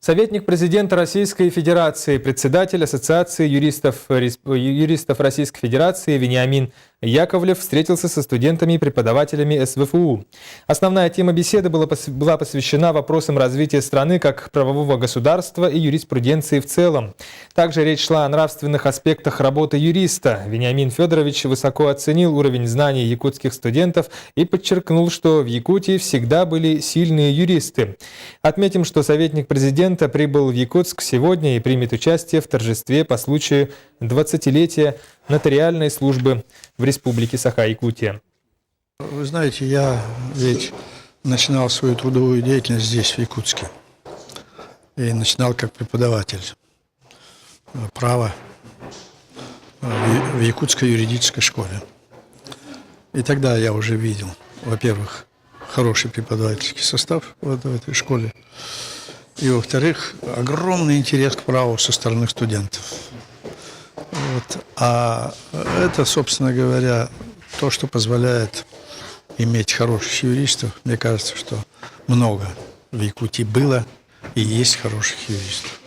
Советник президента Российской Федерации, председатель Ассоциации юристов Российской Федерации Вениамин Яковлев встретился со студентами и преподавателями СВФУ. Основная тема беседы была посвящена вопросам развития страны как правового государства и юриспруденции в целом. Также речь шла о нравственных аспектах работы юриста. Вениамин Федорович высоко оценил уровень знаний якутских студентов и подчеркнул, что в Якутии всегда были сильные юристы. Отметим, что советник президента прибыл в Якутск сегодня и примет участие в торжестве по случаю 20-летия нотариальной службы в Республике Саха-Якутия. Вы знаете, я ведь начинал свою трудовую деятельность здесь, в Якутске. И начинал как преподаватель права в Якутской юридической школе. И тогда я уже видел, во-первых, хороший преподавательский состав в этой школе. И, во-вторых, огромный интерес к праву со стороны студентов. Вот. А это, собственно говоря, то, что позволяет иметь хороших юристов. Мне кажется, что много в Якутии было и есть хороших юристов.